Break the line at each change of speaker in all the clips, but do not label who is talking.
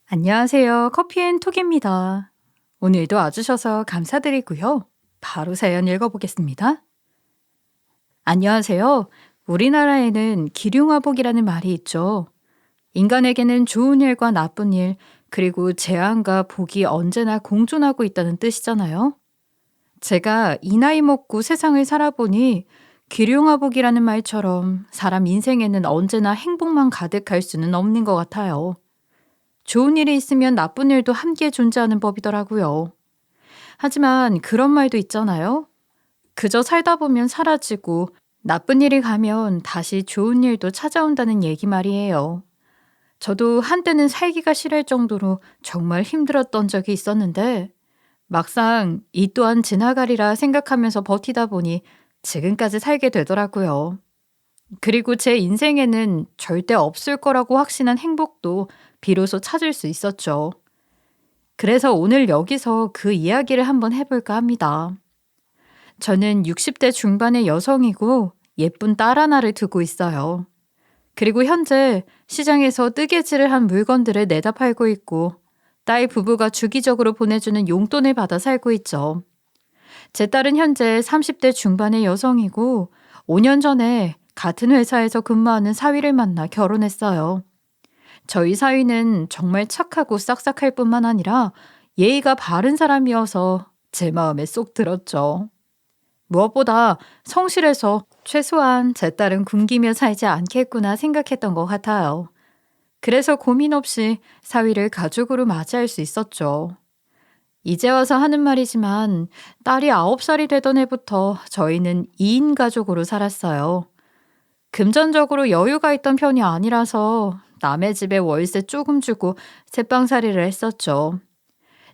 안녕하세요. 커피앤톡입니다. 오늘도 와주셔서 감사드리고요. 바로 사연 읽어보겠습니다. 안녕하세요. 우리나라에는 기륭화복이라는 말이 있죠. 인간에게는 좋은 일과 나쁜 일, 그리고 재앙과 복이 언제나 공존하고 있다는 뜻이잖아요. 제가 이 나이 먹고 세상을 살아보니 기륭화복이라는 말처럼 사람 인생에는 언제나 행복만 가득할 수는 없는 것 같아요. 좋은 일이 있으면 나쁜 일도 함께 존재하는 법이더라고요. 하지만 그런 말도 있잖아요. 그저 살다 보면 사라지고 나쁜 일이 가면 다시 좋은 일도 찾아온다는 얘기 말이에요. 저도 한때는 살기가 싫을 정도로 정말 힘들었던 적이 있었는데 막상 이 또한 지나가리라 생각하면서 버티다 보니 지금까지 살게 되더라고요. 그리고 제 인생에는 절대 없을 거라고 확신한 행복도 비로소 찾을 수 있었죠. 그래서 오늘 여기서 그 이야기를 한번 해볼까 합니다. 저는 60대 중반의 여성이고 예쁜 딸 하나를 두고 있어요. 그리고 현재 시장에서 뜨개질을 한 물건들을 내다 팔고 있고 딸 부부가 주기적으로 보내주는 용돈을 받아 살고 있죠. 제 딸은 현재 30대 중반의 여성이고 5년 전에 같은 회사에서 근무하는 사위를 만나 결혼했어요. 저희 사위는 정말 착하고 싹싹할 뿐만 아니라 예의가 바른 사람이어서 제 마음에 쏙 들었죠. 무엇보다 성실해서 최소한 제 딸은 굶기며 살지 않겠구나 생각했던 것 같아요. 그래서 고민 없이 사위를 가족으로 맞이할 수 있었죠. 이제 와서 하는 말이지만 딸이 9살이 되던 해부터 저희는 2인 가족으로 살았어요. 금전적으로 여유가 있던 편이 아니라서 남의 집에 월세 조금 주고 새방살이를 했었죠.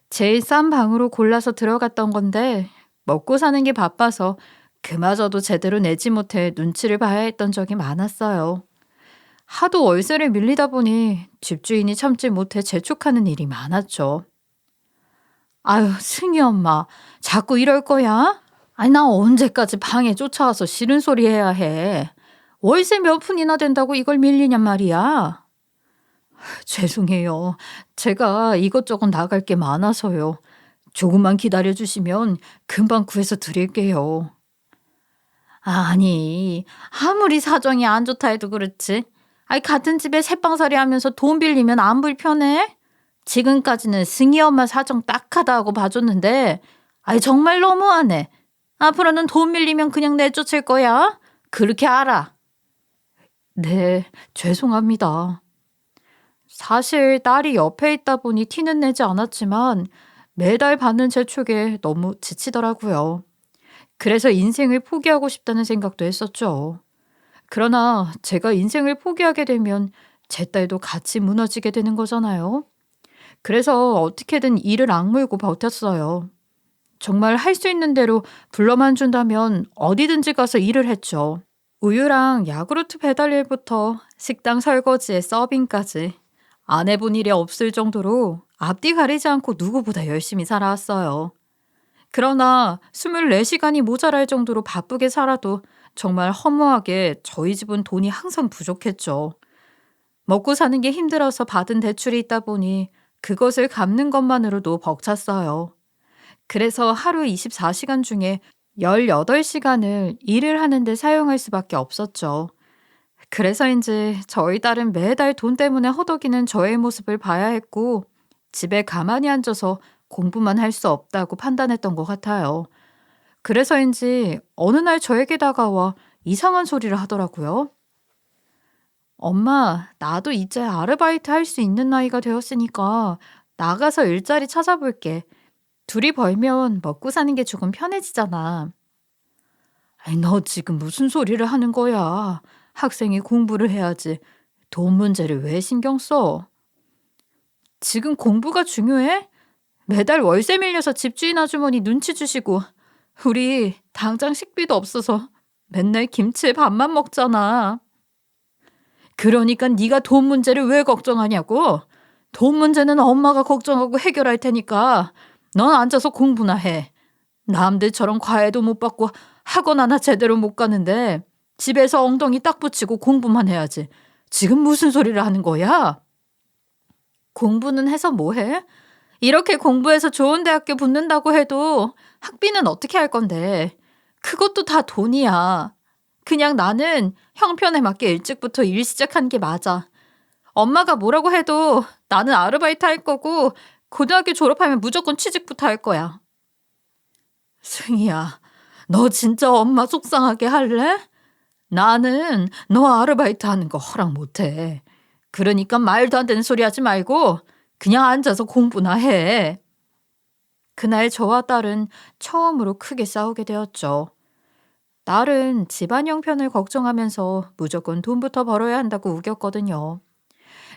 제일 싼 방으로 골라서 들어갔던 건데 먹고 사는 게 바빠서 그마저도 제대로 내지 못해 눈치를 봐야 했던 적이 많았어요. 하도 월세를 밀리다 보니 집주인이 참지 못해 재촉하는 일이 많았죠. 아유, 승희 엄마, 자꾸 이럴 거야? 아니, 나 언제까지 방에 쫓아와서 싫은 소리 해야 해. 월세 몇 푼이나 된다고 이걸 밀리냔 말이야. 죄송해요. 제가 이것저것 나갈 게 많아서요. 조금만 기다려주시면 금방 구해서 드릴게요. 아니, 아무리 사정이 안 좋다 해도 그렇지. 아니, 같은 집에 새방살이 하면서 돈 빌리면 안 불편해? 지금까지는 승희 엄마 사정 딱하다 하고 봐줬는데, 아니, 정말 너무하네. 앞으로는 돈 빌리면 그냥 내쫓을 거야. 그렇게 알아. 네, 죄송합니다. 사실 딸이 옆에 있다 보니 티는 내지 않았지만 매달 받는 재촉에 너무 지치더라고요. 그래서 인생을 포기하고 싶다는 생각도 했었죠. 그러나 제가 인생을 포기하게 되면 제 딸도 같이 무너지게 되는 거잖아요. 그래서 어떻게든 이를 악물고 버텼어요. 정말 할 수 있는 대로 불러만 준다면 어디든지 가서 일을 했죠. 우유랑 야구르트 배달 일부터 식당 설거지에 서빙까지 안 해본 일이 없을 정도로 앞뒤 가리지 않고 누구보다 열심히 살아왔어요. 그러나 24시간이 모자랄 정도로 바쁘게 살아도 정말 허무하게 저희 집은 돈이 항상 부족했죠. 먹고 사는 게 힘들어서 받은 대출이 있다 보니 그것을 갚는 것만으로도 벅찼어요. 그래서 하루 24시간 중에 18시간을 일을 하는데 사용할 수밖에 없었죠. 그래서인지 저희 딸은 매달 돈 때문에 허덕이는 저의 모습을 봐야 했고 집에 가만히 앉아서 공부만 할 수 없다고 판단했던 것 같아요. 그래서인지 어느 날 저에게 다가와 이상한 소리를 하더라고요. 엄마, 나도 이제 아르바이트 할 수 있는 나이가 되었으니까 나가서 일자리 찾아볼게. 둘이 벌면 먹고 사는 게 조금 편해지잖아. 아이, 너 지금 무슨 소리를 하는 거야? 학생이 공부를 해야지. 돈 문제를 왜 신경 써? 지금 공부가 중요해? 매달 월세 밀려서 집주인 아주머니 눈치 주시고 우리 당장 식비도 없어서 맨날 김치에 밥만 먹잖아. 그러니까 네가 돈 문제를 왜 걱정하냐고? 돈 문제는 엄마가 걱정하고 해결할 테니까 넌 앉아서 공부나 해. 남들처럼 과외도 못 받고 학원 하나 제대로 못 가는데 집에서 엉덩이 딱 붙이고 공부만 해야지. 지금 무슨 소리를 하는 거야? 공부는 해서 뭐해? 이렇게 공부해서 좋은 대학교 붙는다고 해도 학비는 어떻게 할 건데? 그것도 다 돈이야. 그냥 나는 형편에 맞게 일찍부터 일 시작한 게 맞아. 엄마가 뭐라고 해도 나는 아르바이트 할 거고 고등학교 졸업하면 무조건 취직부터 할 거야. 승희야, 너 진짜 엄마 속상하게 할래? 나는 너 아르바이트 하는 거 허락 못 해. 그러니까 말도 안 되는 소리 하지 말고 그냥 앉아서 공부나 해. 그날 저와 딸은 처음으로 크게 싸우게 되었죠. 딸은 집안 형편을 걱정하면서 무조건 돈부터 벌어야 한다고 우겼거든요.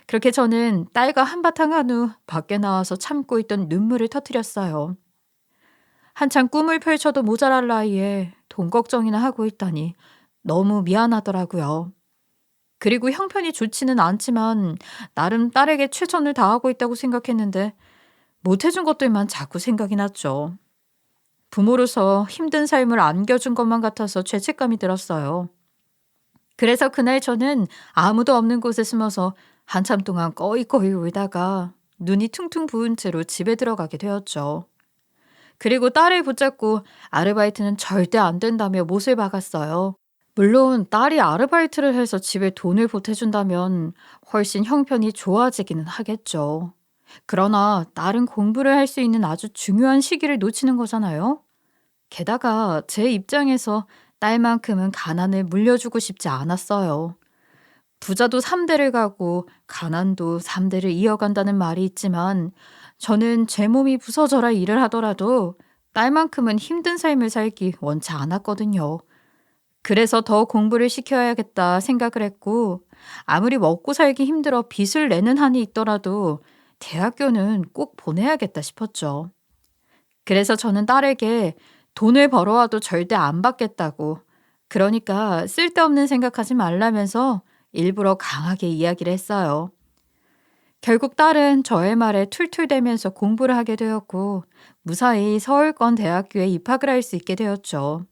그렇게 저는 딸과 한바탕 한 후 밖에 나와서 참고 있던 눈물을 터뜨렸어요. 한창 꿈을 펼쳐도 모자랄 나이에 돈 걱정이나 하고 있다니 너무 미안하더라고요. 그리고 형편이 좋지는 않지만 나름 딸에게 최선을 다하고 있다고 생각했는데 못해준 것들만 자꾸 생각이 났죠. 부모로서 힘든 삶을 안겨준 것만 같아서 죄책감이 들었어요. 그래서 그날 저는 아무도 없는 곳에 숨어서 한참 동안 꺼이꺼이 울다가 눈이 퉁퉁 부은 채로 집에 들어가게 되었죠. 그리고 딸을 붙잡고 아르바이트는 절대 안 된다며 못을 박았어요. 물론 딸이 아르바이트를 해서 집에 돈을 보태준다면 훨씬 형편이 좋아지기는 하겠죠. 그러나 딸은 공부를 할 수 있는 아주 중요한 시기를 놓치는 거잖아요. 게다가 제 입장에서 딸만큼은 가난을 물려주고 싶지 않았어요. 부자도 3대를 가고 가난도 3대를 이어간다는 말이 있지만 저는 제 몸이 부서져라 일을 하더라도 딸만큼은 힘든 삶을 살기 원치 않았거든요. 그래서 더 공부를 시켜야겠다 생각을 했고 아무리 먹고 살기 힘들어 빚을 내는 한이 있더라도 대학교는 꼭 보내야겠다 싶었죠. 그래서 저는 딸에게 돈을 벌어와도 절대 안 받겠다고, 그러니까 쓸데없는 생각하지 말라면서 일부러 강하게 이야기를 했어요. 결국 딸은 저의 말에 툴툴대면서 공부를 하게 되었고 무사히 서울권 대학교에 입학을 할 수 있게 되었죠.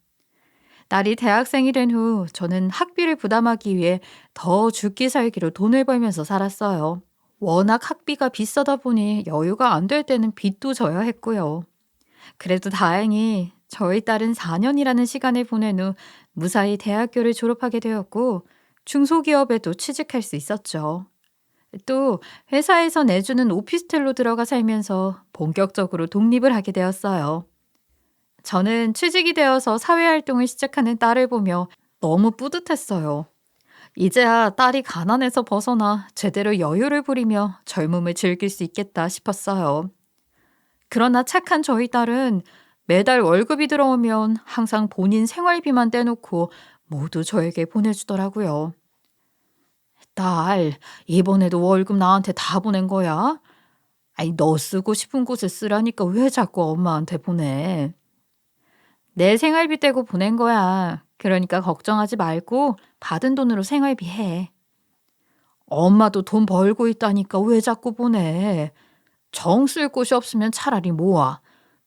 딸이 대학생이 된 후 저는 학비를 부담하기 위해 더 죽기 살기로 돈을 벌면서 살았어요. 워낙 학비가 비싸다 보니 여유가 안 될 때는 빚도 져야 했고요. 그래도 다행히 저희 딸은 4년이라는 시간을 보낸 후 무사히 대학교를 졸업하게 되었고 중소기업에도 취직할 수 있었죠. 또 회사에서 내주는 오피스텔로 들어가 살면서 본격적으로 독립을 하게 되었어요. 저는 취직이 되어서 사회활동을 시작하는 딸을 보며 너무 뿌듯했어요. 이제야 딸이 가난에서 벗어나 제대로 여유를 부리며 젊음을 즐길 수 있겠다 싶었어요. 그러나 착한 저희 딸은 매달 월급이 들어오면 항상 본인 생활비만 떼놓고 모두 저에게 보내주더라고요. 딸, 이번에도 월급 나한테 다 보낸 거야? 아니, 너 쓰고 싶은 곳에 쓰라니까 왜 자꾸 엄마한테 보내? 내 생활비 떼고 보낸 거야. 그러니까 걱정하지 말고 받은 돈으로 생활비 해. 엄마도 돈 벌고 있다니까 왜 자꾸 보내? 정 쓸 곳이 없으면 차라리 모아.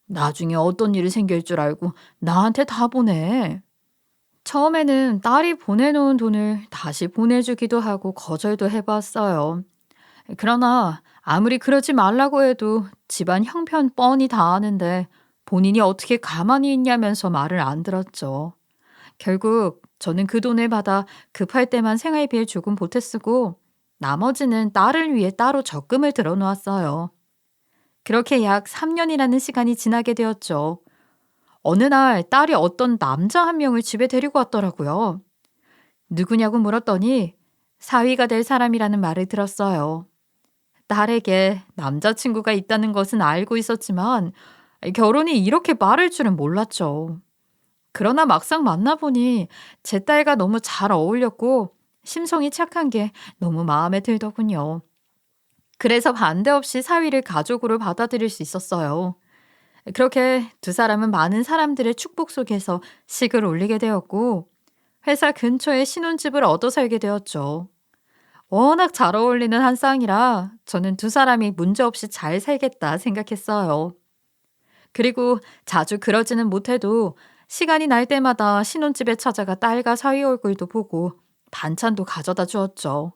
나중에 어떤 일이 생길 줄 알고 나한테 다 보내. 처음에는 딸이 보내놓은 돈을 다시 보내주기도 하고 거절도 해봤어요. 그러나 아무리 그러지 말라고 해도 집안 형편 뻔히 다 아는데 본인이 어떻게 가만히 있냐면서 말을 안 들었죠. 결국 저는 그 돈을 받아 급할 때만 생활비에 조금 보태 쓰고 나머지는 딸을 위해 따로 적금을 들어 놓았어요. 그렇게 약 3년이라는 시간이 지나게 되었죠. 어느 날 딸이 어떤 남자 한 명을 집에 데리고 왔더라고요. 누구냐고 물었더니 사위가 될 사람이라는 말을 들었어요. 딸에게 남자친구가 있다는 것은 알고 있었지만 결혼이 이렇게 빠를 줄은 몰랐죠. 그러나 막상 만나보니 제 딸과 너무 잘 어울렸고 심성이 착한 게 너무 마음에 들더군요. 그래서 반대 없이 사위를 가족으로 받아들일 수 있었어요. 그렇게 두 사람은 많은 사람들의 축복 속에서 식을 올리게 되었고 회사 근처에 신혼집을 얻어 살게 되었죠. 워낙 잘 어울리는 한 쌍이라 저는 두 사람이 문제없이 잘 살겠다 생각했어요. 그리고 자주 그러지는 못해도 시간이 날 때마다 신혼집에 찾아가 딸과 사위 얼굴도 보고 반찬도 가져다 주었죠.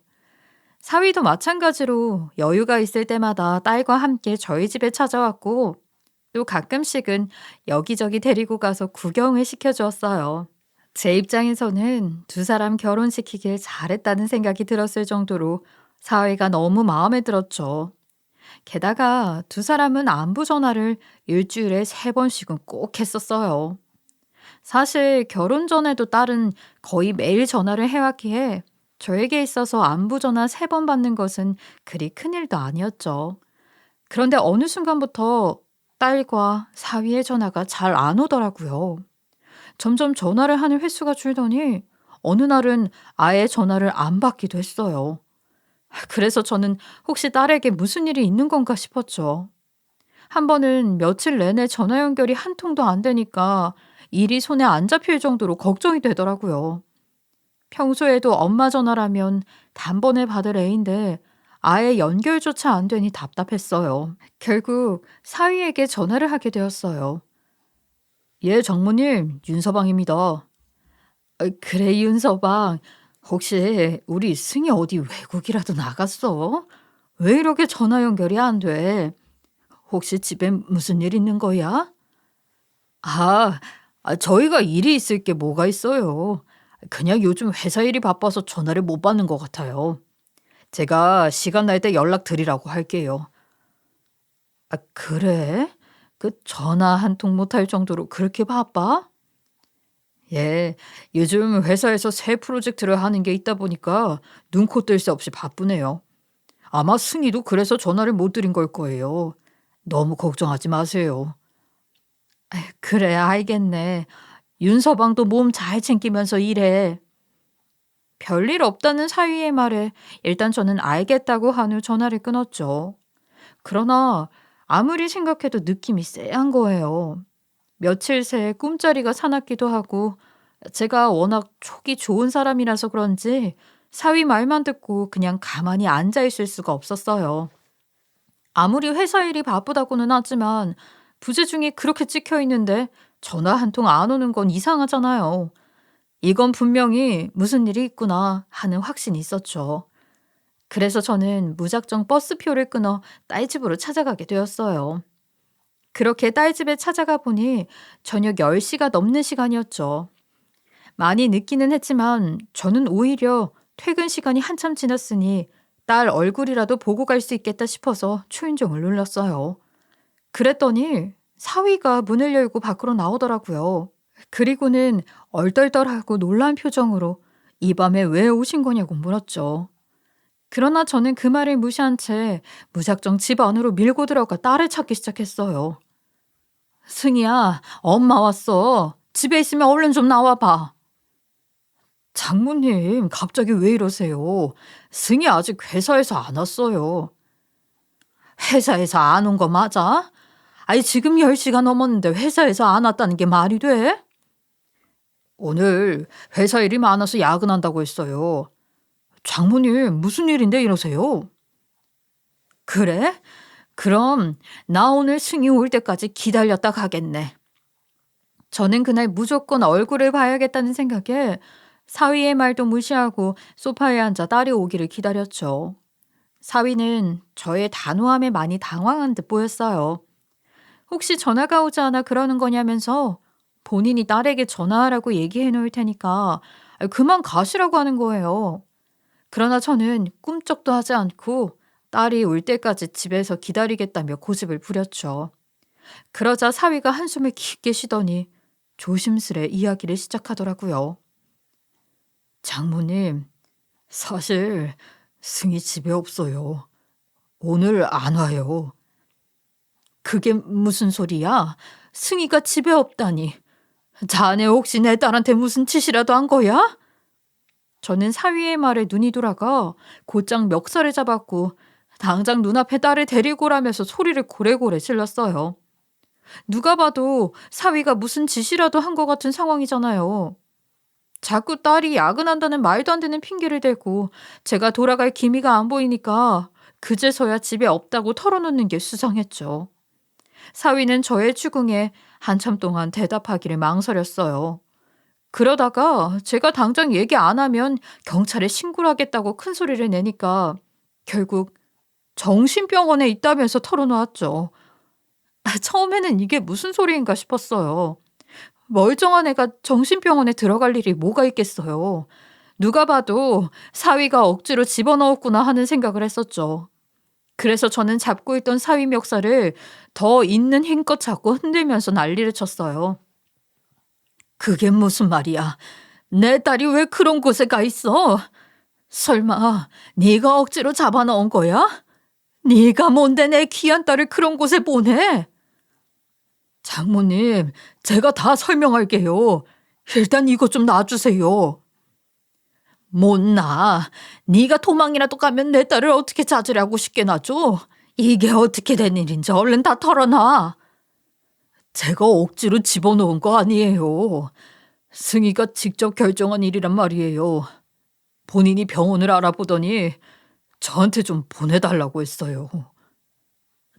사위도 마찬가지로 여유가 있을 때마다 딸과 함께 저희 집에 찾아왔고 또 가끔씩은 여기저기 데리고 가서 구경을 시켜주었어요. 제 입장에서는 두 사람 결혼시키길 잘했다는 생각이 들었을 정도로 사위가 너무 마음에 들었죠. 게다가 두 사람은 안부 전화를 일주일에 3번씩은 꼭 했었어요. 사실 결혼 전에도 딸은 거의 매일 전화를 해왔기에 저에게 있어서 안부 전화 3번 받는 것은 그리 큰일도 아니었죠. 그런데 어느 순간부터 딸과 사위의 전화가 잘 안 오더라고요. 점점 전화를 하는 횟수가 줄더니 어느 날은 아예 전화를 안 받기도 했어요. 그래서 저는 혹시 딸에게 무슨 일이 있는 건가 싶었죠. 한 번은 며칠 내내 전화 연결이 한 통도 안 되니까 일이 손에 안 잡힐 정도로 걱정이 되더라고요. 평소에도 엄마 전화라면 단번에 받을 애인데 아예 연결조차 안 되니 답답했어요. 결국 사위에게 전화를 하게 되었어요. 예, 장모님, 윤서방입니다. 그래, 윤서방. 혹시 우리 승희 어디 외국이라도 나갔어? 왜 이렇게 전화 연결이 안 돼? 혹시 집에 무슨 일 있는 거야? 아, 저희가 일이 있을 게 뭐가 있어요. 그냥 요즘 회사 일이 바빠서 전화를 못 받는 것 같아요. 제가 시간 날 때 연락 드리라고 할게요. 그래? 그 전화 한 통 못 할 정도로 그렇게 바빠? 예, 요즘 회사에서 새 프로젝트를 하는 게 있다 보니까 눈코 뜰 새 없이 바쁘네요. 아마 승희도 그래서 전화를 못 드린 걸 거예요. 너무 걱정하지 마세요. 그래, 알겠네. 윤서방도 몸 잘 챙기면서 일해. 별일 없다는 사위의 말에 일단 저는 알겠다고 한 후 전화를 끊었죠. 그러나 아무리 생각해도 느낌이 쎄한 거예요. 며칠 새 꿈자리가 사납기도 하고 제가 워낙 촉이 좋은 사람이라서 그런지 사위 말만 듣고 그냥 가만히 앉아 있을 수가 없었어요. 아무리 회사 일이 바쁘다고는 하지만 부재중에 그렇게 찍혀 있는데 전화 한 통 안 오는 건 이상하잖아요. 이건 분명히 무슨 일이 있구나 하는 확신이 있었죠. 그래서 저는 무작정 버스표를 끊어 딸 집으로 찾아가게 되었어요. 그렇게 딸 집에 찾아가 보니 저녁 10시가 넘는 시간이었죠. 많이 늦기는 했지만 저는 오히려 퇴근 시간이 한참 지났으니 딸 얼굴이라도 보고 갈 수 있겠다 싶어서 초인종을 눌렀어요. 그랬더니 사위가 문을 열고 밖으로 나오더라고요. 그리고는 얼떨떨하고 놀란 표정으로 이 밤에 왜 오신 거냐고 물었죠. 그러나 저는 그 말을 무시한 채 무작정 집 안으로 밀고 들어가 딸을 찾기 시작했어요. 승희야, 엄마 왔어. 집에 있으면 얼른 좀 나와봐. 장모님, 갑자기 왜 이러세요? 승희 아직 회사에서 안 왔어요. 회사에서 안 온 거 맞아? 아니, 지금 10시가 넘었는데 회사에서 안 왔다는 게 말이 돼? 오늘 회사 일이 많아서 야근한다고 했어요. 장모님, 무슨 일인데 이러세요? 그래? 그럼 나 오늘 승희 올 때까지 기다렸다 가겠네. 저는 그날 무조건 얼굴을 봐야겠다는 생각에 사위의 말도 무시하고 소파에 앉아 딸이 오기를 기다렸죠. 사위는 저의 단호함에 많이 당황한 듯 보였어요. 혹시 전화가 오지 않아 그러는 거냐면서 본인이 딸에게 전화하라고 얘기해 놓을 테니까 그만 가시라고 하는 거예요. 그러나 저는 꿈쩍도 하지 않고 딸이 올 때까지 집에서 기다리겠다며 고집을 부렸죠. 그러자 사위가 한숨을 깊게 쉬더니 조심스레 이야기를 시작하더라고요. 장모님, 사실 승희 집에 없어요. 오늘 안 와요. 그게 무슨 소리야? 승희가 집에 없다니. 자네 혹시 내 딸한테 무슨 짓이라도 한 거야? 저는 사위의 말에 눈이 돌아가 곧장 멱살을 잡았고 당장 눈앞에 딸을 데리고 오라면서 소리를 고래고래 질렀어요. 누가 봐도 사위가 무슨 짓이라도 한 것 같은 상황이잖아요. 자꾸 딸이 야근한다는 말도 안 되는 핑계를 대고 제가 돌아갈 기미가 안 보이니까 그제서야 집에 없다고 털어놓는 게 수상했죠. 사위는 저의 추궁에 한참 동안 대답하기를 망설였어요. 그러다가 제가 당장 얘기 안 하면 경찰에 신고를 하겠다고 큰 소리를 내니까 결국 정신병원에 있다면서 털어놓았죠. 처음에는 이게 무슨 소리인가 싶었어요. 멀쩡한 애가 정신병원에 들어갈 일이 뭐가 있겠어요. 누가 봐도 사위가 억지로 집어넣었구나 하는 생각을 했었죠. 그래서 저는 잡고 있던 사위 멱살을 더 있는 힘껏 잡고 흔들면서 난리를 쳤어요. 그게 무슨 말이야? 내 딸이 왜 그런 곳에 가 있어? 설마 네가 억지로 잡아넣은 거야? 네가 뭔데 내 귀한 딸을 그런 곳에 보내? 장모님, 제가 다 설명할게요. 일단 이것 좀 놔주세요. 못 놔. 네가 도망이라도 가면 내 딸을 어떻게 찾으려고 쉽게 놔줘? 이게 어떻게 된 일인지 얼른 다 털어놔. 제가 억지로 집어넣은 거 아니에요. 승희가 직접 결정한 일이란 말이에요. 본인이 병원을 알아보더니 저한테 좀 보내달라고 했어요.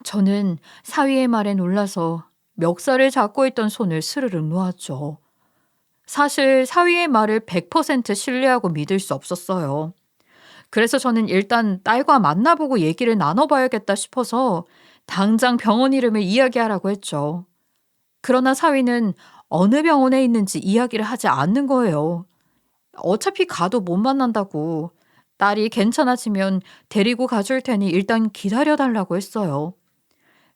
저는 사위의 말에 놀라서 멱살을 잡고 있던 손을 스르륵 놓았죠. 사실 사위의 말을 100% 신뢰하고 믿을 수 없었어요. 그래서 저는 일단 딸과 만나보고 얘기를 나눠봐야겠다 싶어서 당장 병원 이름을 이야기하라고 했죠. 그러나 사위는 어느 병원에 있는지 이야기를 하지 않는 거예요. 어차피 가도 못 만난다고. 딸이 괜찮아지면 데리고 가줄 테니 일단 기다려달라고 했어요.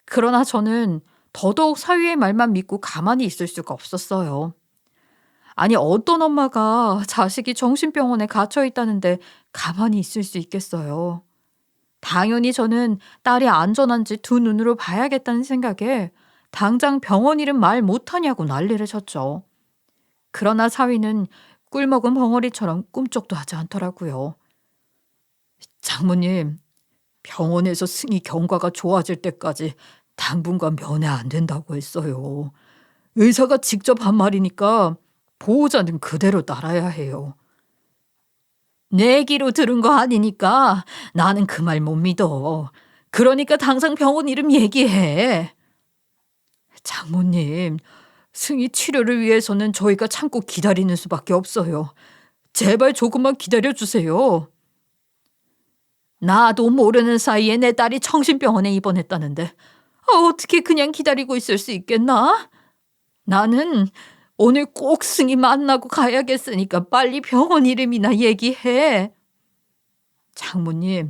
그러나 저는 더더욱 사위의 말만 믿고 가만히 있을 수가 없었어요. 아니, 어떤 엄마가 자식이 정신병원에 갇혀 있다는데 가만히 있을 수 있겠어요. 당연히 저는 딸이 안전한지 두 눈으로 봐야겠다는 생각에 당장 병원 이름 말 못하냐고 난리를 쳤죠. 그러나 사위는 꿀먹은 벙어리처럼 꿈쩍도 하지 않더라고요. 장모님, 병원에서 승희 경과가 좋아질 때까지 당분간 면회 안 된다고 했어요. 의사가 직접 한 말이니까 보호자는 그대로 따라야 해요. 내 귀로 들은 거 아니니까 나는 그 말 못 믿어. 그러니까 당장 병원 이름 얘기해. 장모님, 승희 치료를 위해서는 저희가 참고 기다리는 수밖에 없어요. 제발 조금만 기다려주세요. 나도 모르는 사이에 내 딸이 정신병원에 입원했다는데 어떻게 그냥 기다리고 있을 수 있겠나? 나는 오늘 꼭 승희 만나고 가야겠으니까 빨리 병원 이름이나 얘기해. 장모님,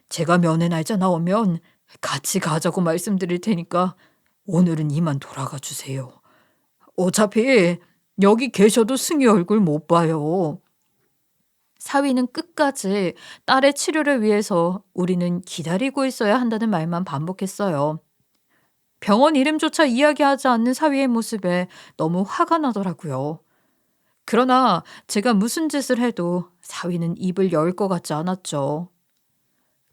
제가 면회 날짜 나오면 같이 가자고 말씀드릴 테니까 오늘은 이만 돌아가 주세요. 어차피 여기 계셔도 승희 얼굴 못 봐요. 사위는 끝까지 딸의 치료를 위해서 우리는 기다리고 있어야 한다는 말만 반복했어요. 병원 이름조차 이야기하지 않는 사위의 모습에 너무 화가 나더라고요. 그러나 제가 무슨 짓을 해도 사위는 입을 열 것 같지 않았죠.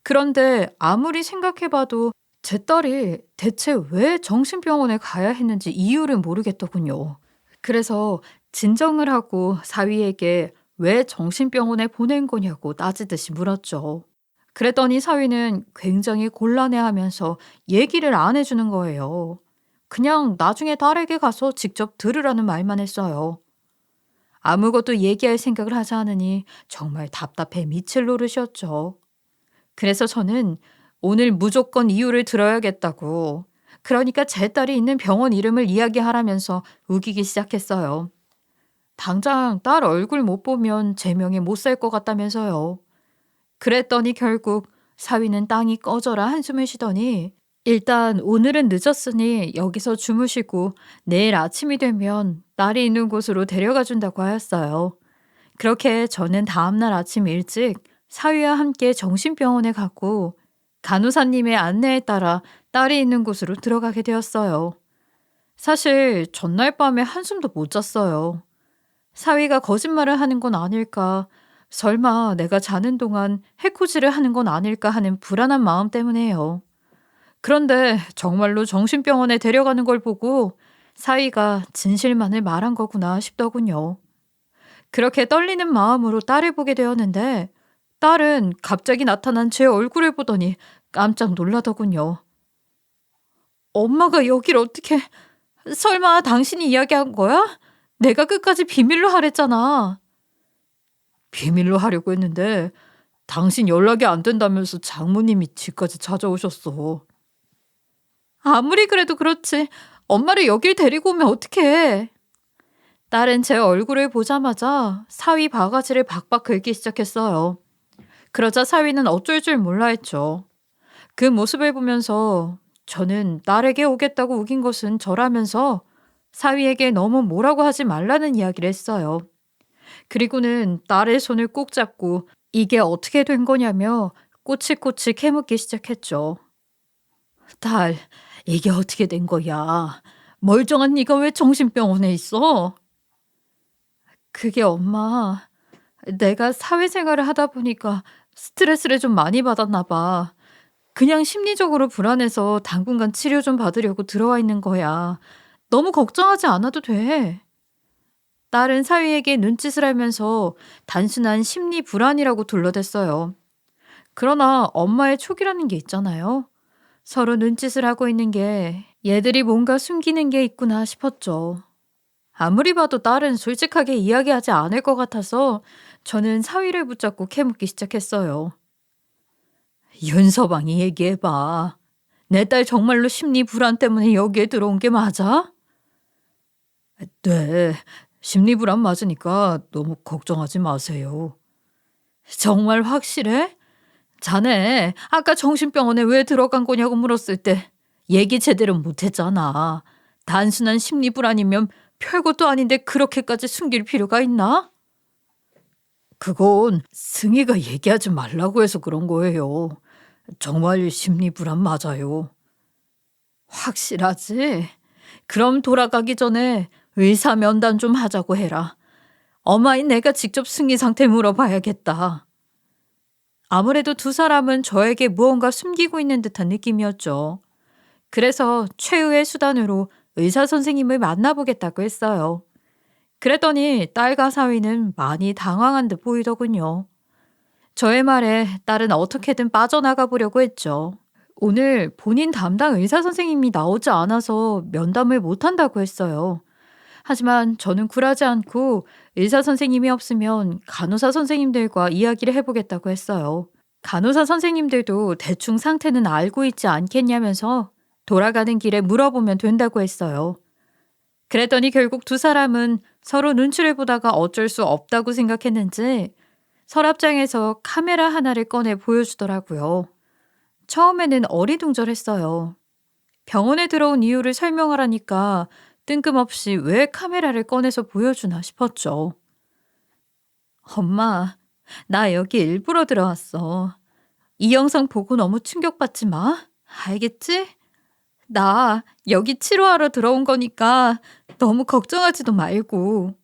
그런데 아무리 생각해봐도 제 딸이 대체 왜 정신병원에 가야 했는지 이유를 모르겠더군요. 그래서 진정을 하고 사위에게 왜 정신병원에 보낸 거냐고 따지듯이 물었죠. 그랬더니 사위는 굉장히 곤란해하면서 얘기를 안 해주는 거예요. 그냥 나중에 딸에게 가서 직접 들으라는 말만 했어요. 아무것도 얘기할 생각을 하지 않으니 정말 답답해 미칠 노릇이었죠. 그래서 저는 오늘 무조건 이유를 들어야겠다고, 그러니까 제 딸이 있는 병원 이름을 이야기하라면서 우기기 시작했어요. 당장 딸 얼굴 못 보면 제 명예 못 살 것 같다면서요. 그랬더니 결국 사위는 땅이 꺼져라 한숨을 쉬더니 일단 오늘은 늦었으니 여기서 주무시고 내일 아침이 되면 딸이 있는 곳으로 데려가 준다고 하였어요. 그렇게 저는 다음날 아침 일찍 사위와 함께 정신병원에 갔고 간호사님의 안내에 따라 딸이 있는 곳으로 들어가게 되었어요. 사실 전날 밤에 한숨도 못 잤어요. 사위가 거짓말을 하는 건 아닐까, 설마 내가 자는 동안 해코지를 하는 건 아닐까 하는 불안한 마음 때문에요. 그런데 정말로 정신병원에 데려가는 걸 보고 사위가 진실만을 말한 거구나 싶더군요. 그렇게 떨리는 마음으로 딸을 보게 되었는데 딸은 갑자기 나타난 제 얼굴을 보더니 깜짝 놀라더군요. 엄마가 여길 어떻게... 설마 당신이 이야기한 거야? 내가 끝까지 비밀로 하랬잖아. 비밀로 하려고 했는데 당신 연락이 안 된다면서 장모님이 집까지 찾아오셨어. 아무리 그래도 그렇지. 엄마를 여길 데리고 오면 어떡해. 딸은 제 얼굴을 보자마자 사위 바가지를 박박 긁기 시작했어요. 그러자 사위는 어쩔 줄 몰라 했죠. 그 모습을 보면서 저는 딸에게 오겠다고 우긴 것은 저라면서 사위에게 너무 뭐라고 하지 말라는 이야기를 했어요. 그리고는 딸의 손을 꼭 잡고 이게 어떻게 된 거냐며 꼬치꼬치 캐묻기 시작했죠. 딸, 이게 어떻게 된 거야? 멀쩡한 네가 왜 정신병원에 있어? 그게 엄마, 내가 사회생활을 하다 보니까 스트레스를 좀 많이 받았나 봐. 그냥 심리적으로 불안해서 당분간 치료 좀 받으려고 들어와 있는 거야. 너무 걱정하지 않아도 돼. 딸은 사위에게 눈짓을 하면서 단순한 심리 불안이라고 둘러댔어요. 그러나 엄마의 촉이라는 게 있잖아요. 서로 눈짓을 하고 있는 게 얘들이 뭔가 숨기는 게 있구나 싶었죠. 아무리 봐도 딸은 솔직하게 이야기하지 않을 것 같아서 저는 사위를 붙잡고 캐묻기 시작했어요. 윤서방이 얘기해봐. 내 딸 정말로 심리 불안 때문에 여기에 들어온 게 맞아? 네, 심리 불안 맞으니까 너무 걱정하지 마세요. 정말 확실해? 자네 아까 정신병원에 왜 들어간 거냐고 물었을 때 얘기 제대로 못했잖아. 단순한 심리 불안이면 별것도 아닌데 그렇게까지 숨길 필요가 있나? 그건 승희가 얘기하지 말라고 해서 그런 거예요. 정말 심리 불안 맞아요. 확실하지? 그럼 돌아가기 전에 의사 면담 좀 하자고 해라. 엄마인 내가 직접 승희 상태 물어봐야겠다. 아무래도 두 사람은 저에게 무언가 숨기고 있는 듯한 느낌이었죠. 그래서 최후의 수단으로 의사 선생님을 만나보겠다고 했어요. 그랬더니 딸과 사위는 많이 당황한 듯 보이더군요. 저의 말에 딸은 어떻게든 빠져나가 보려고 했죠. 오늘 본인 담당 의사 선생님이 나오지 않아서 면담을 못한다고 했어요. 하지만 저는 굴하지 않고 의사 선생님이 없으면 간호사 선생님들과 이야기를 해보겠다고 했어요. 간호사 선생님들도 대충 상태는 알고 있지 않겠냐면서 돌아가는 길에 물어보면 된다고 했어요. 그랬더니 결국 두 사람은 서로 눈치를 보다가 어쩔 수 없다고 생각했는지 서랍장에서 카메라 하나를 꺼내 보여주더라고요. 처음에는 어리둥절했어요. 병원에 들어온 이유를 설명하라니까 뜬금없이 왜 카메라를 꺼내서 보여주나 싶었죠. 엄마, 나 여기 일부러 들어왔어. 이 영상 보고 너무 충격받지 마. 알겠지? 나 여기 치료하러 들어온 거니까 너무 걱정하지도 말고.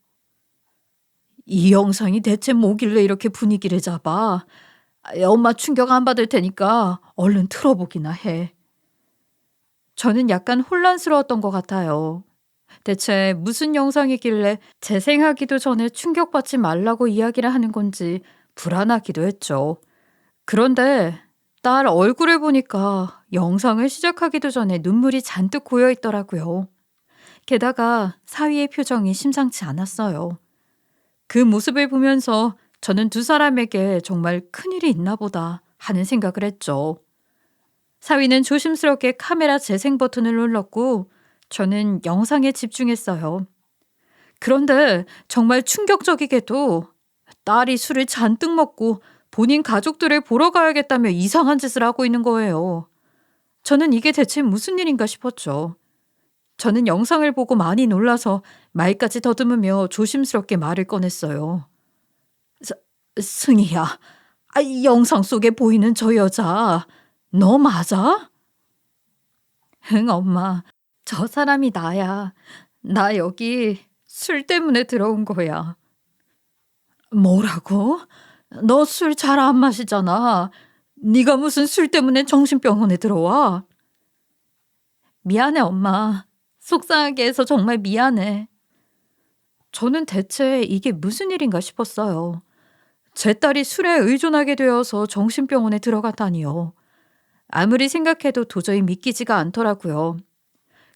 이 영상이 대체 뭐길래 이렇게 분위기를 잡아? 엄마 충격 안 받을 테니까 얼른 틀어보기나 해. 저는 약간 혼란스러웠던 것 같아요. 대체 무슨 영상이길래 재생하기도 전에 충격받지 말라고 이야기를 하는 건지 불안하기도 했죠. 그런데 딸 얼굴을 보니까 영상을 시작하기도 전에 눈물이 잔뜩 고여 있더라고요. 게다가 사위의 표정이 심상치 않았어요. 그 모습을 보면서 저는 두 사람에게 정말 큰일이 있나 보다 하는 생각을 했죠. 사위는 조심스럽게 카메라 재생 버튼을 눌렀고 저는 영상에 집중했어요. 그런데 정말 충격적이게도 딸이 술을 잔뜩 먹고 본인 가족들을 보러 가야겠다며 이상한 짓을 하고 있는 거예요. 저는 이게 대체 무슨 일인가 싶었죠. 저는 영상을 보고 많이 놀라서 말까지 더듬으며 조심스럽게 말을 꺼냈어요. 승희야, 이 영상 속에 보이는 저 여자, 너 맞아? 응, 엄마. 저 사람이 나야. 나 여기 술 때문에 들어온 거야. 뭐라고? 너 술 잘 안 마시잖아. 네가 무슨 술 때문에 정신병원에 들어와? 미안해, 엄마. 속상하게 해서 정말 미안해. 저는 대체 이게 무슨 일인가 싶었어요. 제 딸이 술에 의존하게 되어서 정신병원에 들어갔다니요. 아무리 생각해도 도저히 믿기지가 않더라고요.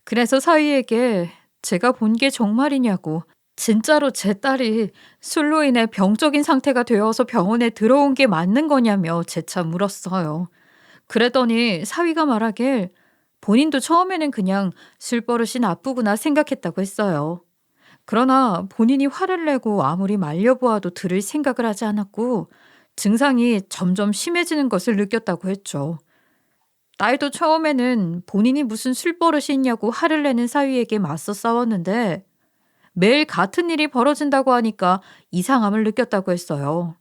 그래서 사위에게 제가 본 게 정말이냐고 진짜로 제 딸이 술로 인해 병적인 상태가 되어서 병원에 들어온 게 맞는 거냐며 재차 물었어요. 그랬더니 사위가 말하길 본인도 처음에는 그냥 술버릇이 나쁘구나 생각했다고 했어요. 그러나 본인이 화를 내고 아무리 말려보아도 들을 생각을 하지 않았고 증상이 점점 심해지는 것을 느꼈다고 했죠. 딸도 처음에는 본인이 무슨 술버릇이 있냐고 화를 내는 사위에게 맞서 싸웠는데 매일 같은 일이 벌어진다고 하니까 이상함을 느꼈다고 했어요.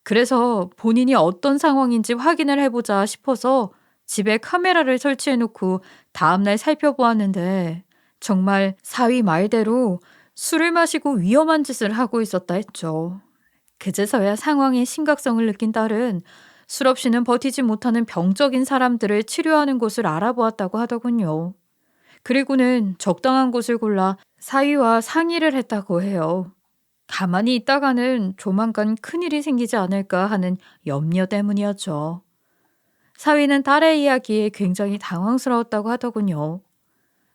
그래서 본인이 어떤 상황인지 확인을 해보자 싶어서 집에 카메라를 설치해 놓고 다음날 살펴보았는데 정말 사위 말대로 술을 마시고 위험한 짓을 하고 있었다 했죠. 그제서야 상황의 심각성을 느낀 딸은 술 없이는 버티지 못하는 병적인 사람들을 치료하는 곳을 알아보았다고 하더군요. 그리고는 적당한 곳을 골라 사위와 상의를 했다고 해요. 가만히 있다가는 조만간 큰일이 생기지 않을까 하는 염려 때문이었죠. 사위는 딸의 이야기에 굉장히 당황스러웠다고 하더군요.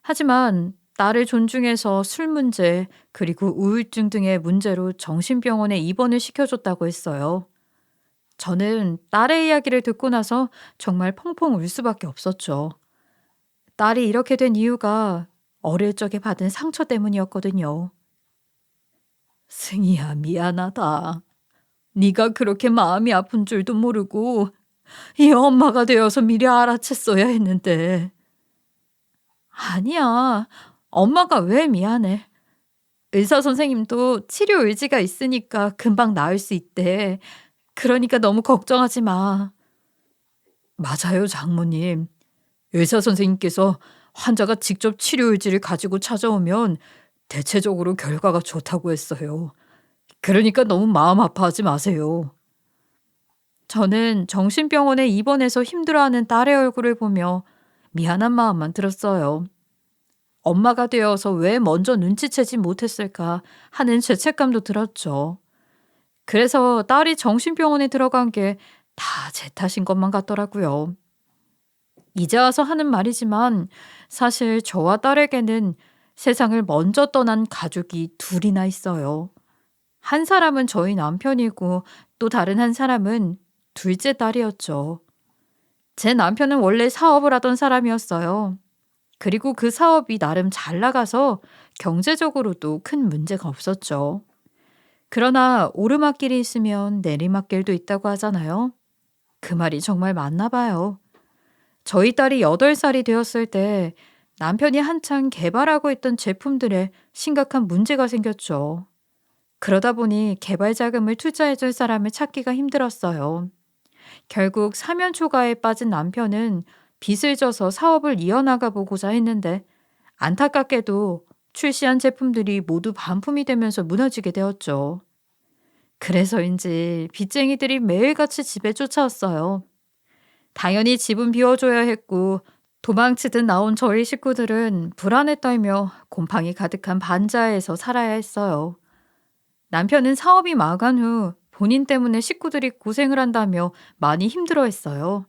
하지만 딸을 존중해서 술 문제 그리고 우울증 등의 문제로 정신병원에 입원을 시켜줬다고 했어요. 저는 딸의 이야기를 듣고 나서 정말 펑펑 울 수밖에 없었죠. 딸이 이렇게 된 이유가 어릴 적에 받은 상처 때문이었거든요. 승희야, 미안하다. 네가 그렇게 마음이 아픈 줄도 모르고 이 엄마가 되어서 미리 알아챘어야 했는데. 아니야. 엄마가 왜 미안해. 의사 선생님도 치료 의지가 있으니까 금방 나을 수 있대. 그러니까 너무 걱정하지 마. 맞아요, 장모님. 의사 선생님께서 환자가 직접 치료 의지를 가지고 찾아오면 대체적으로 결과가 좋다고 했어요. 그러니까 너무 마음 아파하지 마세요. 저는 정신병원에 입원해서 힘들어하는 딸의 얼굴을 보며 미안한 마음만 들었어요. 엄마가 되어서 왜 먼저 눈치채지 못했을까 하는 죄책감도 들었죠. 그래서 딸이 정신병원에 들어간 게 다 제 탓인 것만 같더라고요. 이제 와서 하는 말이지만 사실 저와 딸에게는 세상을 먼저 떠난 가족이 둘이나 있어요. 한 사람은 저희 남편이고 또 다른 한 사람은 둘째 딸이었죠. 제 남편은 원래 사업을 하던 사람이었어요. 그리고 그 사업이 나름 잘 나가서 경제적으로도 큰 문제가 없었죠. 그러나 오르막길이 있으면 내리막길도 있다고 하잖아요. 그 말이 정말 맞나 봐요. 저희 딸이 8살이 되었을 때 남편이 한창 개발하고 있던 제품들에 심각한 문제가 생겼죠. 그러다 보니 개발 자금을 투자해줄 사람을 찾기가 힘들었어요. 결국 사면 초과에 빠진 남편은 빚을 져서 사업을 이어나가 보고자 했는데 안타깝게도 출시한 제품들이 모두 반품이 되면서 무너지게 되었죠. 그래서인지 빚쟁이들이 매일같이 집에 쫓아왔어요. 당연히 집은 비워줘야 했고 도망치듯 나온 저희 식구들은 불안에 떨며 곰팡이 가득한 반지하에서 살아야 했어요. 남편은 사업이 망한 후 본인 때문에 식구들이 고생을 한다며 많이 힘들어했어요.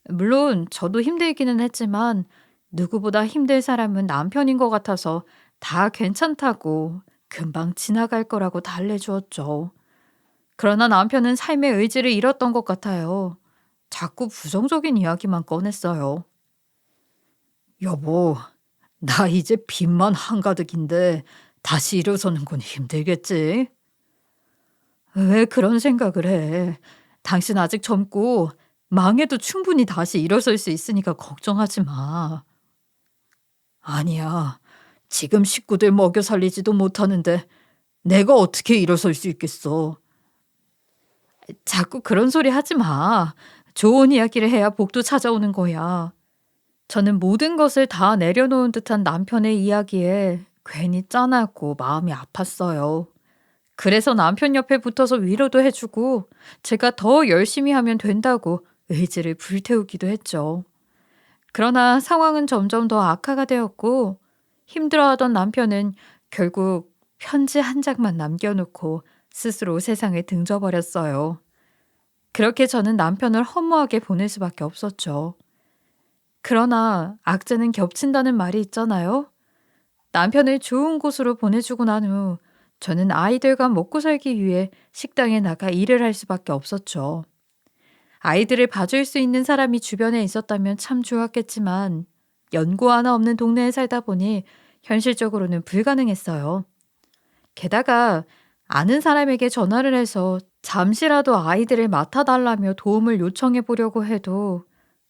물론 저도 힘들기는 했지만 누구보다 힘들 사람은 남편인 것 같아서 다 괜찮다고 금방 지나갈 거라고 달래주었죠. 그러나 남편은 삶의 의지를 잃었던 것 같아요. 자꾸 부정적인 이야기만 꺼냈어요. 여보, 나 이제 빚만 한가득인데 다시 일어서는 건 힘들겠지? 왜 그런 생각을 해? 당신 아직 젊고 망해도 충분히 다시 일어설 수 있으니까 걱정하지 마. 아니야. 지금 식구들 먹여 살리지도 못하는데 내가 어떻게 일어설 수 있겠어? 자꾸 그런 소리 하지 마. 좋은 이야기를 해야 복도 찾아오는 거야. 저는 모든 것을 다 내려놓은 듯한 남편의 이야기에 괜히 짠하고 마음이 아팠어요. 그래서 남편 옆에 붙어서 위로도 해주고 제가 더 열심히 하면 된다고 의지를 불태우기도 했죠. 그러나 상황은 점점 더 악화가 되었고 힘들어하던 남편은 결국 편지 한 장만 남겨놓고 스스로 세상에 등져버렸어요. 그렇게 저는 남편을 허무하게 보낼 수밖에 없었죠. 그러나 악재는 겹친다는 말이 있잖아요. 남편을 좋은 곳으로 보내주고 난 후 저는 아이들과 먹고 살기 위해 식당에 나가 일을 할 수밖에 없었죠. 아이들을 봐줄 수 있는 사람이 주변에 있었다면 참 좋았겠지만 연고 하나 없는 동네에 살다 보니 현실적으로는 불가능했어요. 게다가 아는 사람에게 전화를 해서 잠시라도 아이들을 맡아달라며 도움을 요청해 보려고 해도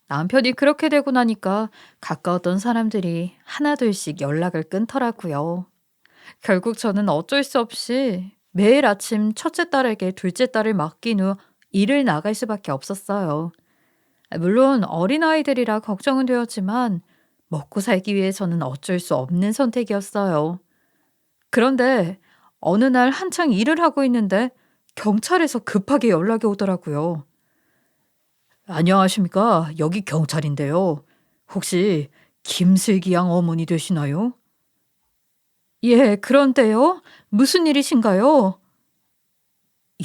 남편이 그렇게 되고 나니까 가까웠던 사람들이 하나둘씩 연락을 끊더라고요. 결국 저는 어쩔 수 없이 매일 아침 첫째 딸에게 둘째 딸을 맡긴 후 일을 나갈 수밖에 없었어요. 물론 어린아이들이라 걱정은 되었지만 먹고 살기 위해서는 어쩔 수 없는 선택이었어요. 그런데 어느 날 한창 일을 하고 있는데 경찰에서 급하게 연락이 오더라고요. 안녕하십니까? 여기 경찰인데요. 혹시 김슬기 양 어머니 되시나요? 예, 그런데요. 무슨 일이신가요?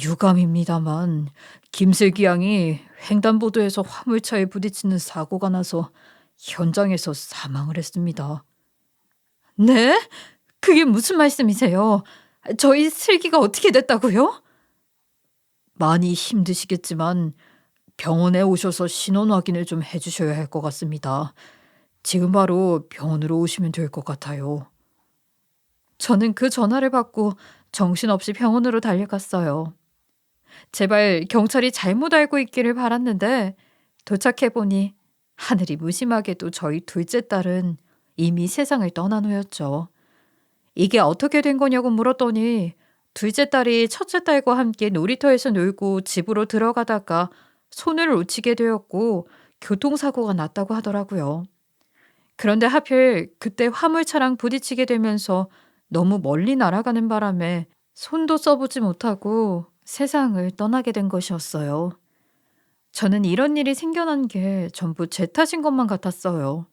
유감입니다만 김슬기 양이 횡단보도에서 화물차에 부딪히는 사고가 나서 현장에서 사망을 했습니다. 네? 그게 무슨 말씀이세요? 저희 슬기가 어떻게 됐다고요? 많이 힘드시겠지만 병원에 오셔서 신원 확인을 좀 해주셔야 할 것 같습니다. 지금 바로 병원으로 오시면 될 것 같아요. 저는 그 전화를 받고 정신없이 병원으로 달려갔어요. 제발 경찰이 잘못 알고 있기를 바랐는데 도착해보니 하늘이 무심하게도 저희 둘째 딸은 이미 세상을 떠난 후였죠. 이게 어떻게 된 거냐고 물었더니 둘째 딸이 첫째 딸과 함께 놀이터에서 놀고 집으로 들어가다가 손을 놓치게 되었고 교통사고가 났다고 하더라고요. 그런데 하필 그때 화물차랑 부딪히게 되면서 너무 멀리 날아가는 바람에 손도 써보지 못하고 세상을 떠나게 된 것이었어요. 저는 이런 일이 생겨난 게 전부 제 탓인 것만 같았어요.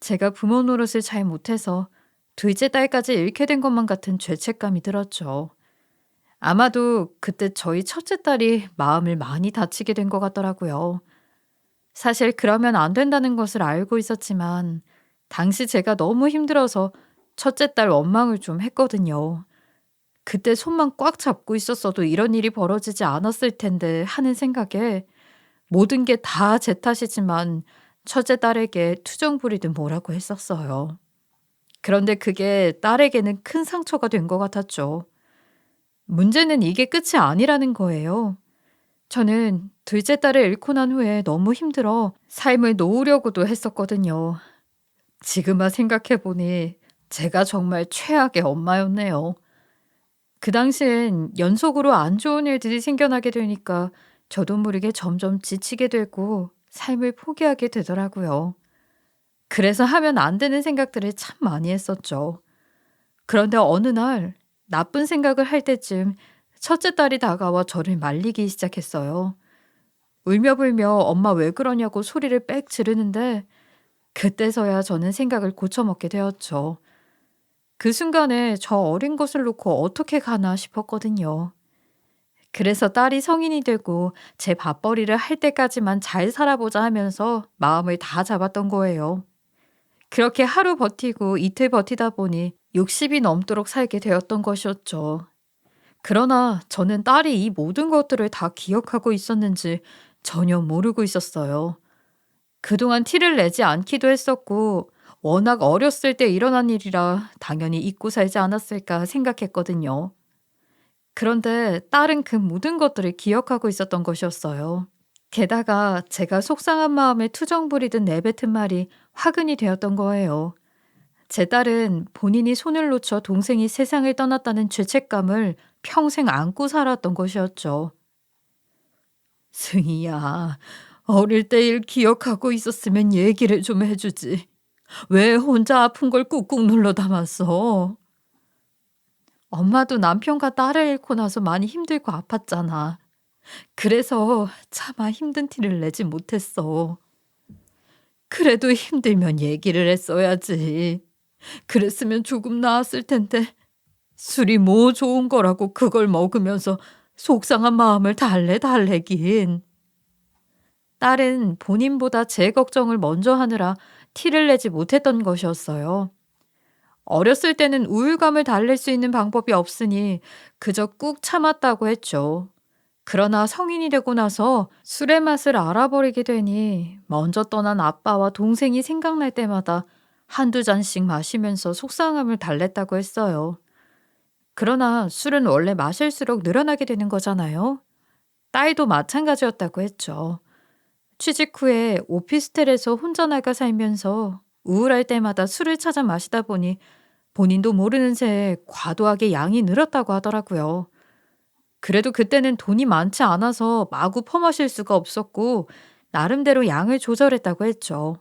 제가 부모 노릇을 잘 못해서 둘째 딸까지 잃게 된 것만 같은 죄책감이 들었죠. 아마도 그때 저희 첫째 딸이 마음을 많이 다치게 된 것 같더라고요. 사실 그러면 안 된다는 것을 알고 있었지만 당시 제가 너무 힘들어서 첫째 딸 원망을 좀 했거든요. 그때 손만 꽉 잡고 있었어도 이런 일이 벌어지지 않았을 텐데 하는 생각에 모든 게 다 제 탓이지만 첫째 딸에게 투정 부리듯 뭐라고 했었어요. 그런데 그게 딸에게는 큰 상처가 된 것 같았죠. 문제는 이게 끝이 아니라는 거예요. 저는 둘째 딸을 잃고 난 후에 너무 힘들어 삶을 놓으려고도 했었거든요. 지금만 생각해보니 제가 정말 최악의 엄마였네요. 그 당시엔 연속으로 안 좋은 일들이 생겨나게 되니까 저도 모르게 점점 지치게 되고 삶을 포기하게 되더라고요. 그래서 하면 안 되는 생각들을 참 많이 했었죠. 그런데 어느 날 나쁜 생각을 할 때쯤 첫째 딸이 다가와 저를 말리기 시작했어요. 울며불며 엄마 왜 그러냐고 소리를 빽 지르는데 그때서야 저는 생각을 고쳐먹게 되었죠. 그 순간에 저 어린 것을 놓고 어떻게 가나 싶었거든요. 그래서 딸이 성인이 되고 제 밥벌이를 할 때까지만 잘 살아보자 하면서 마음을 다 잡았던 거예요. 그렇게 하루 버티고 이틀 버티다 보니 60이 넘도록 살게 되었던 것이었죠. 그러나 저는 딸이 이 모든 것들을 다 기억하고 있었는지 전혀 모르고 있었어요. 그동안 티를 내지 않기도 했었고 워낙 어렸을 때 일어난 일이라 당연히 잊고 살지 않았을까 생각했거든요. 그런데 딸은 그 모든 것들을 기억하고 있었던 것이었어요. 게다가 제가 속상한 마음에 투정 부리듯 내뱉은 말이 화근이 되었던 거예요. 제 딸은 본인이 손을 놓쳐 동생이 세상을 떠났다는 죄책감을 평생 안고 살았던 것이었죠. 승희야, 어릴 때 일 기억하고 있었으면 얘기를 좀 해주지. 왜 혼자 아픈 걸 꾹꾹 눌러 담았어? 엄마도 남편과 딸을 잃고 나서 많이 힘들고 아팠잖아. 그래서 차마 힘든 티를 내지 못했어. 그래도 힘들면 얘기를 했어야지. 그랬으면 조금 나았을 텐데 술이 뭐 좋은 거라고 그걸 먹으면서 속상한 마음을 달래긴. 딸은 본인보다 제 걱정을 먼저 하느라 티를 내지 못했던 것이었어요. 어렸을 때는 우울감을 달랠 수 있는 방법이 없으니 그저 꾹 참았다고 했죠. 그러나 성인이 되고 나서 술의 맛을 알아버리게 되니 먼저 떠난 아빠와 동생이 생각날 때마다 한두 잔씩 마시면서 속상함을 달랬다고 했어요. 그러나 술은 원래 마실수록 늘어나게 되는 거잖아요. 딸도 마찬가지였다고 했죠. 취직 후에 오피스텔에서 혼자 나가 살면서 우울할 때마다 술을 찾아 마시다 보니 본인도 모르는 새에 과도하게 양이 늘었다고 하더라고요. 그래도 그때는 돈이 많지 않아서 마구 퍼마실 수가 없었고 나름대로 양을 조절했다고 했죠.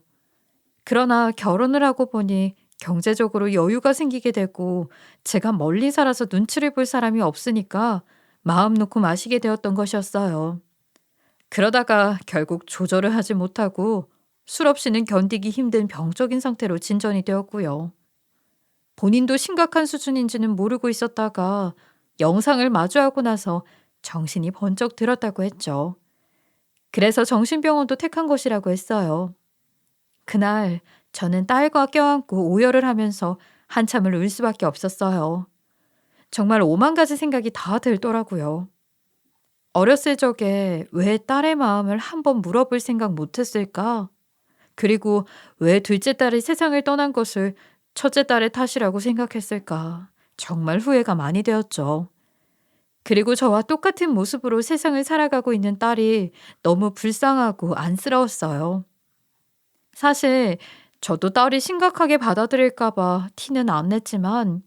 그러나 결혼을 하고 보니 경제적으로 여유가 생기게 되고 제가 멀리 살아서 눈치를 볼 사람이 없으니까 마음 놓고 마시게 되었던 것이었어요. 그러다가 결국 조절을 하지 못하고 술 없이는 견디기 힘든 병적인 상태로 진전이 되었고요. 본인도 심각한 수준인지는 모르고 있었다가 영상을 마주하고 나서 정신이 번쩍 들었다고 했죠. 그래서 정신병원도 택한 것이라고 했어요. 그날 저는 딸과 껴안고 오열을 하면서 한참을 울 수밖에 없었어요. 정말 오만 가지 생각이 다 들더라고요. 어렸을 적에 왜 딸의 마음을 한번 물어볼 생각 못했을까? 그리고 왜 둘째 딸이 세상을 떠난 것을 첫째 딸의 탓이라고 생각했을까? 정말 후회가 많이 되었죠. 그리고 저와 똑같은 모습으로 세상을 살아가고 있는 딸이 너무 불쌍하고 안쓰러웠어요. 사실 저도 딸이 심각하게 받아들일까봐 티는 안 냈지만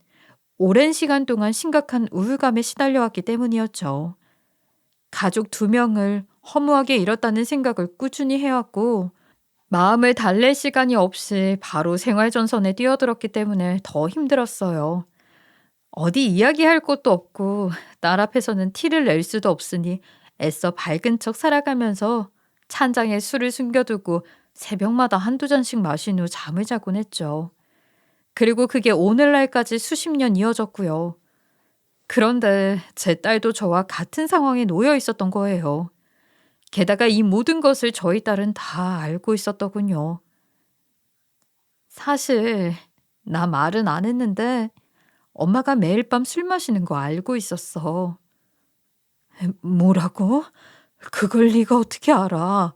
오랜 시간 동안 심각한 우울감에 시달려왔기 때문이었죠. 가족 두 명을 허무하게 잃었다는 생각을 꾸준히 해왔고 마음을 달랠 시간이 없이 바로 생활전선에 뛰어들었기 때문에 더 힘들었어요. 어디 이야기할 곳도 없고 딸 앞에서는 티를 낼 수도 없으니 애써 밝은 척 살아가면서 찬장에 술을 숨겨두고 새벽마다 한두 잔씩 마신 후 잠을 자곤 했죠. 그리고 그게 오늘날까지 수십 년 이어졌고요. 그런데 제 딸도 저와 같은 상황에 놓여 있었던 거예요. 게다가 이 모든 것을 저희 딸은 다 알고 있었더군요. 사실 나 말은 안 했는데 엄마가 매일 밤 술 마시는 거 알고 있었어. 뭐라고? 그걸 네가 어떻게 알아?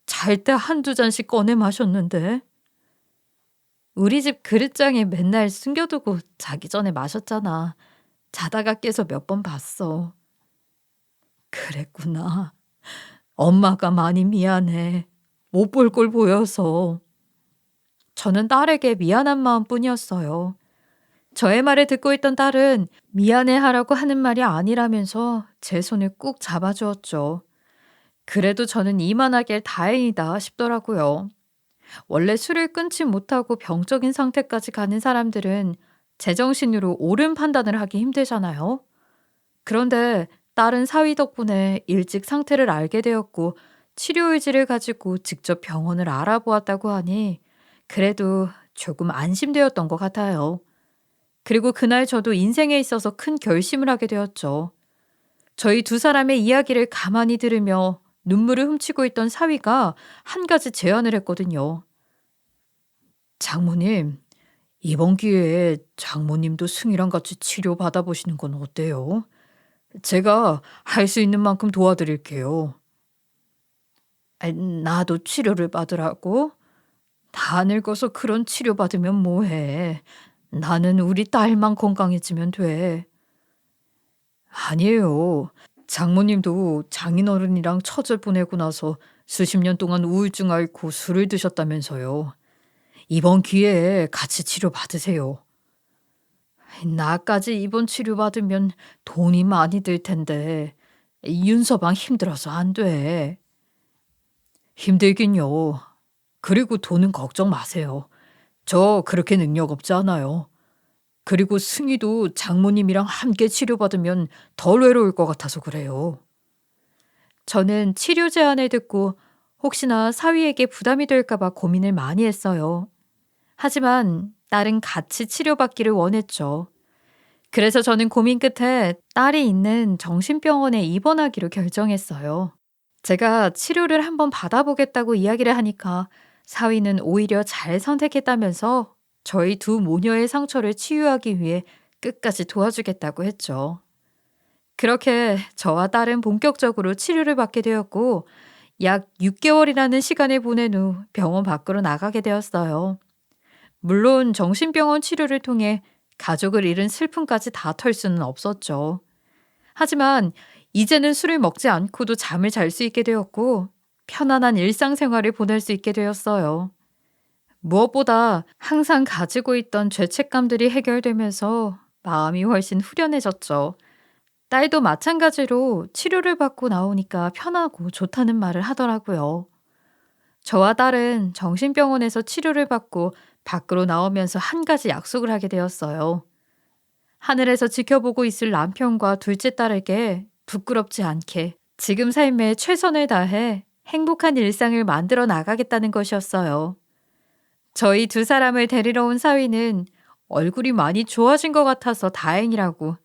잘 때 한두 잔씩 꺼내 마셨는데. 우리 집 그릇장에 맨날 숨겨두고 자기 전에 마셨잖아. 자다가 깨서 몇 번 봤어. 그랬구나. 엄마가 많이 미안해. 못 볼 걸 보여서. 저는 딸에게 미안한 마음뿐이었어요. 저의 말을 듣고 있던 딸은 미안해하라고 하는 말이 아니라면서 제 손을 꾹 잡아주었죠. 그래도 저는 이만하길 다행이다 싶더라고요. 원래 술을 끊지 못하고 병적인 상태까지 가는 사람들은 제정신으로 옳은 판단을 하기 힘들잖아요. 그런데 딸은 사위 덕분에 일찍 상태를 알게 되었고 치료 의지를 가지고 직접 병원을 알아보았다고 하니 그래도 조금 안심되었던 것 같아요. 그리고 그날 저도 인생에 있어서 큰 결심을 하게 되었죠. 저희 두 사람의 이야기를 가만히 들으며 눈물을 훔치고 있던 사위가 한 가지 제안을 했거든요. 장모님, 이번 기회에 장모님도 승희랑 같이 치료 받아보시는 건 어때요? 제가 할 수 있는 만큼 도와드릴게요. 나도 치료를 받으라고? 다 늙어서 그런 치료 받으면 뭐해. 나는 우리 딸만 건강해지면 돼. 아니에요. 장모님도 장인어른이랑 처제 보내고 나서 수십 년 동안 우울증 앓고 술을 드셨다면서요. 이번 기회에 같이 치료 받으세요. 나까지 이번 치료 받으면 돈이 많이 들 텐데 윤서방 힘들어서 안 돼. 힘들긴요. 그리고 돈은 걱정 마세요. 저 그렇게 능력 없지 않아요. 그리고 승희도 장모님이랑 함께 치료받으면 덜 외로울 것 같아서 그래요. 저는 치료 제안을 듣고 혹시나 사위에게 부담이 될까 봐 고민을 많이 했어요. 하지만 딸은 같이 치료받기를 원했죠. 그래서 저는 고민 끝에 딸이 있는 정신병원에 입원하기로 결정했어요. 제가 치료를 한번 받아보겠다고 이야기를 하니까 사위는 오히려 잘 선택했다면서 저희 두 모녀의 상처를 치유하기 위해 끝까지 도와주겠다고 했죠. 그렇게 저와 딸은 본격적으로 치료를 받게 되었고, 약 6개월이라는 시간을 보낸 후 병원 밖으로 나가게 되었어요. 물론 정신병원 치료를 통해 가족을 잃은 슬픔까지 다 털 수는 없었죠. 하지만 이제는 술을 먹지 않고도 잠을 잘 수 있게 되었고, 편안한 일상생활을 보낼 수 있게 되었어요. 무엇보다 항상 가지고 있던 죄책감들이 해결되면서 마음이 훨씬 후련해졌죠. 딸도 마찬가지로 치료를 받고 나오니까 편하고 좋다는 말을 하더라고요. 저와 딸은 정신병원에서 치료를 받고 밖으로 나오면서 한 가지 약속을 하게 되었어요. 하늘에서 지켜보고 있을 남편과 둘째 딸에게 부끄럽지 않게 지금 삶에 최선을 다해 행복한 일상을 만들어 나가겠다는 것이었어요. 저희 두 사람을 데리러 온 사위는 얼굴이 많이 좋아진 것 같아서 다행이라고,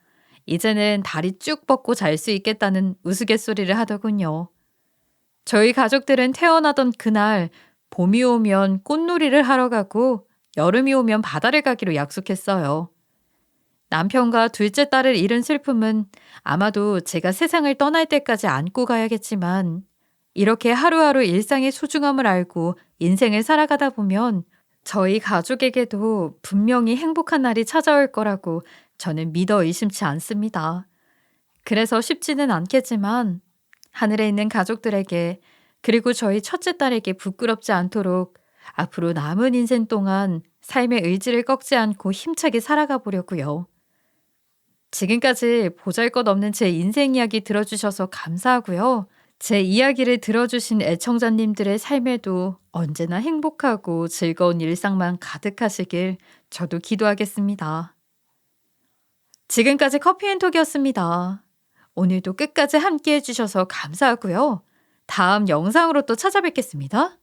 이제는 다리 쭉 뻗고 잘 수 있겠다는 우스갯소리를 하더군요. 저희 가족들은 태어나던 그날 봄이 오면 꽃놀이를 하러 가고 여름이 오면 바다를 가기로 약속했어요. 남편과 둘째 딸을 잃은 슬픔은 아마도 제가 세상을 떠날 때까지 안고 가야겠지만, 이렇게 하루하루 일상의 소중함을 알고 인생을 살아가다 보면 저희 가족에게도 분명히 행복한 날이 찾아올 거라고 저는 믿어 의심치 않습니다. 그래서 쉽지는 않겠지만 하늘에 있는 가족들에게, 그리고 저희 첫째 딸에게 부끄럽지 않도록 앞으로 남은 인생 동안 삶의 의지를 꺾지 않고 힘차게 살아가 보려고요. 지금까지 보잘것없는 제 인생 이야기 들어주셔서 감사하고요. 제 이야기를 들어주신 애청자님들의 삶에도 언제나 행복하고 즐거운 일상만 가득하시길 저도 기도하겠습니다. 지금까지 커피앤톡이었습니다. 오늘도 끝까지 함께 해주셔서 감사하고요. 다음 영상으로 또 찾아뵙겠습니다.